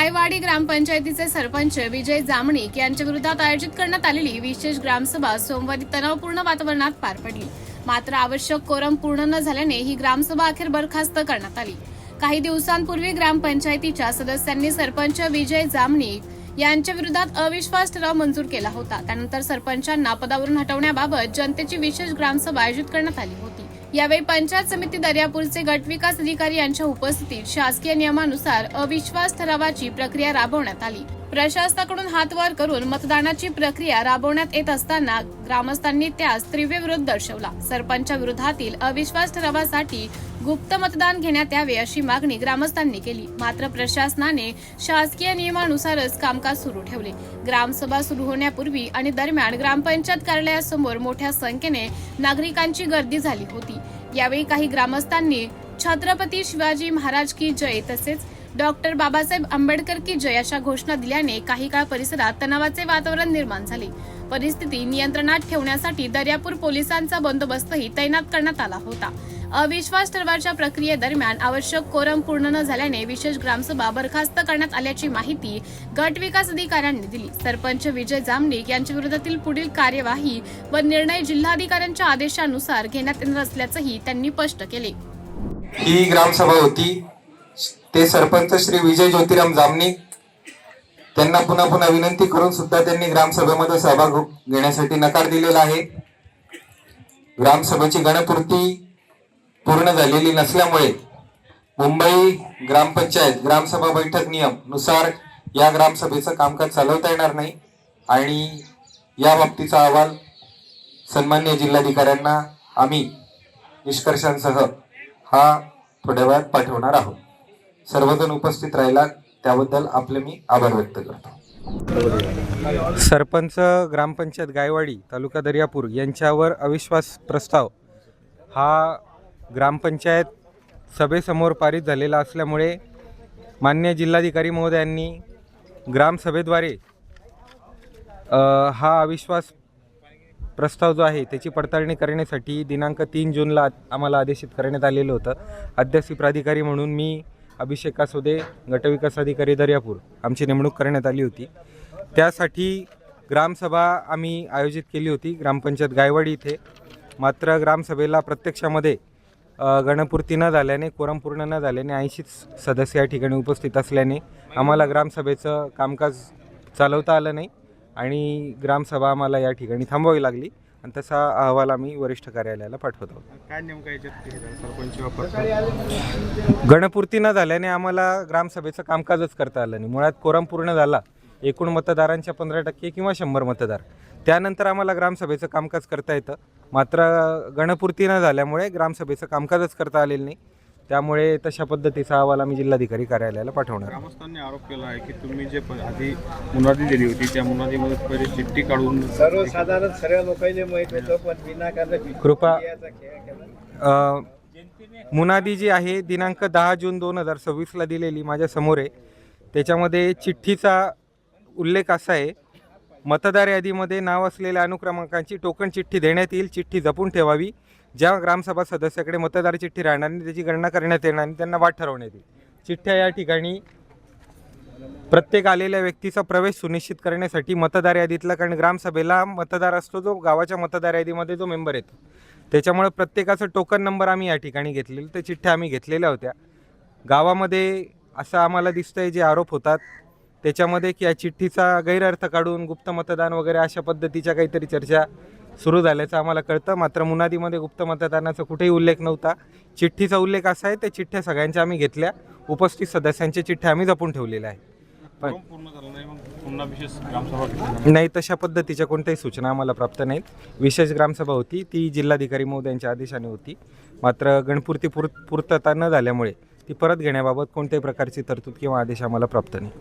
गायवाडी ग्रामपंचायतीचे सरपंच विजय जामणिक यांच्या विरोधात आयोजित करण्यात आलेली विशेष ग्रामसभा सोमवारी तणावपूर्ण वातावरणात पार पडली। मात्र आवश्यक कोरम पूर्ण न झाल्याने ही ग्रामसभा अखेर बरखास्त करण्यात आली। काही दिवसांपूर्वी ग्रामपंचायतीच्या सदस्यांनी सरपंच विजय जामणिक यांच्या विरोधात अविश्वास ठराव मंजूर केला होता। त्यानंतर सरपंचांना पदावरून हटवण्याबाबत जनतेची विशेष ग्रामसभा आयोजित करण्यात आली होती। यावेळी पंचायत समिती दर्यापूरचे गट विकास अधिकारी यांच्या उपस्थितीत शासकीय नियमानुसार अविश्वास ठरावाची प्रक्रिया राबवण्यात आली। प्रशासनाकडून हात वर करून मतदानाची प्रक्रिया राबवण्यात येत असताना ग्रामस्थांनी त्यास तीव्र विरोध दर्शवला। सरपंचा विरोधातील अविश्वास ठरावासाठी गुप्त मतदान घेण्यात यावे अशी मागणी ग्रामस्थांनी केली। मात्र प्रशासनाने शासकीय नियमानुसारच कामकाज सुरू ठेवले। ग्रामसभा सुरू होण्यापूर्वी आणि दरम्यान ग्रामपंचायत कार्यालयासमोर मोठ्या संख्येने नागरिकांची गर्दी झाली होती। यावेळी काही ग्रामस्थांनी छत्रपती शिवाजी महाराज की जय तसेच डॉक्टर बाबासाहेब आंबेडकर की जय अशा घोषणा दिल्याने काही काळ परिसरात तणावाचे वातावरण निर्माण झाले। परिस्थिती नियंत्रणात ठेवण्यासाठी दर्यापूर पोलिसांचा बंदोबस्तही तैनात करण्यात आला होता। अविश्वास ठरावाच्या प्रक्रियेदरम्यान आवश्यक कोरम पूर्ण न झाल्याने विशेष ग्रामसभा बरखास्त करण्यात आल्याची माहिती गट विकास अधिकाऱ्यांनी दिली। सरपंच विजय जामणिक यांच्या विरोधातील पुढील कार्यवाही व निर्णय जिल्हाधिकाऱ्यांच्या आदेशानुसार घेण्यात येणार असल्याचंही त्यांनी स्पष्ट केले। ही ग्रामसभा होती ते सरपंच श्री विजय ज्योतिराम जामणिक त्यांना पुन्हा विनंती करून सुद्धा त्यांनी ग्रामसभेमध्ये सहभाग घेण्यासाठी नकार दिलेला आहे। ग्रामसभेची गणपूर्ती पूर्ण झालेली नसल्यामुळे मुंबई ग्रामपंचायत ग्रामसभा बैठक नियम नुसार या ग्रामसभेचं कामकाज चालवता येणार नाही आणि या बाबतीचा अहवाल सन्माननीय जिल्हाधिकाऱ्यांना आम्ही निष्कर्षांसह हा थोड्या वेळात पाठवणार आहोत। सर्वजण उपस्थित राहिला त्याबद्दल आपले मी आभार व्यक्त करतो। सरपंच ग्रामपंचायत गायवाडी तालुका दर्यापूर यांच्यावर अविश्वास प्रस्ताव हा ग्रामपंचायत सभेसमोर पारित झालेला असल्यामुळे माननीय जिल्हाधिकारी महोदयांनी ग्रामसभेद्वारे हा अविश्वास प्रस्ताव जो आहे त्याची पडताळणी करण्यासाठी दिनांक 3 जूनला आम्हाला आदेशित करण्यात आलेलं होतं। अध्यक्षी प्राधिकारी म्हणून मी अभिषेक कासोदे गटविकास अधिकारी दर्यापूर आमची नेमणूक करण्यात आली होती। त्यासाठी ग्रामसभा आम्ही आयोजित केली होती ग्रामपंचायत गायवाडी इथे। मात्र ग्रामसभेला प्रत्यक्षामध्ये गणपूर्ती न झाल्याने कोरम पूर्ण न झाल्याने 80 सदस्य या ठिकाणी उपस्थित असल्याने आम्हाला ग्रामसभेचं कामकाज चालवता आलं नाही आणि ग्रामसभा आम्हाला या ठिकाणी थांबवावी लागली आणि तसा अहवाल आम्ही वरिष्ठ कार्यालयाला पाठवत आहोत। काय नेमकं याच्यात सरपंच गणपूर्ती न झाल्याने आम्हाला ग्रामसभेचं कामकाजच करता आलं नाही। मुळात कोरम पूर्ण झाला एकूण मतदारांच्या 15% किंवा 100 मतदार त्यानंतर आम्हाला ग्रामसभेचं कामकाज करता येतं। मात्र गणपूर्ती न झाल्यामुळे ग्रामसभेचं कामकाजच करता आलेलं नाही। त्यामुळे तशा पद्धतीचा अहवाल आम्ही जिल्हाधिकारी कार्यालयाला पाठवणार। ग्रामस्थांनी आरोप केला आहे की तुम्ही जे आधी मुनादी दिली होती त्या मुनादीमध्ये पहिले चिठ्ठी काढून सर्वसाधारण सर्व लोकांना माहित होतं पण विनाकारण कृपा मुनादी जी आहे दिनांक 10 जून 2026ला दिलेली माझ्या समोर आहे। त्याच्यामध्ये चिठ्ठीचा उल्लेख असा आहे, मतदार यादीमध्ये नाव असलेल्या अनुक्रमांकांची टोकन चिठ्ठी देण्यात येईल। चिठ्ठी जपून ठेवावी। ज्या ग्रामसभा सदस्याकडे मतदार चिठ्ठी राहणार नाही त्याची गणना करण्यात येणार आणि त्यांना वाट ठरवण्यात येईल। चिठ्ठ्या या ठिकाणी प्रत्येक आलेल्या व्यक्तीचा प्रवेश सुनिश्चित करण्यासाठी मतदार यादीतला, कारण ग्रामसभेला मतदार असतो जो गावाच्या मतदार यादीमध्ये जो मेंबर येतो, त्याच्यामुळे प्रत्येकाचा टोकन नंबर आम्ही या ठिकाणी घेतलेला, त्या चिठ्ठ्या आम्ही घेतलेल्या होत्या। गावामध्ये असं आम्हाला दिसतंय जे आरोप होतात त्याच्यामध्ये की या चिठ्ठीचा गैरअर्थ काढून गुप्त मतदान वगैरे अशा पद्धतीच्या काहीतरी चर्चा सुरू झाल्याचं आम्हाला कळतं। मात्र मुनादीमध्ये गुप्त मतदानाचा कुठेही उल्लेख नव्हता। चिठ्ठीचा उल्लेख असा आहे, त्या चिठ्ठ्या सगळ्यांच्या आम्ही घेतल्या, उपस्थित सदस्यांच्या चिठ्ठ्या आम्ही जपून ठेवलेल्या आहे। पण पूर्ण झालं नाही मग पुन्हा विशेष ग्रामसभा नाही, तशा पद्धतीच्या कोणत्याही सूचना आम्हाला प्राप्त नाहीत। विशेष ग्रामसभा होती ती जिल्हाधिकारी महोदयांच्या आदेशाने होती। मात्र गणपूर्ती पूर्तता न झाल्यामुळे ती परत घेण्याबाबत कोणत्याही प्रकारची तरतूद किंवा आदेश आम्हाला प्राप्त नाही।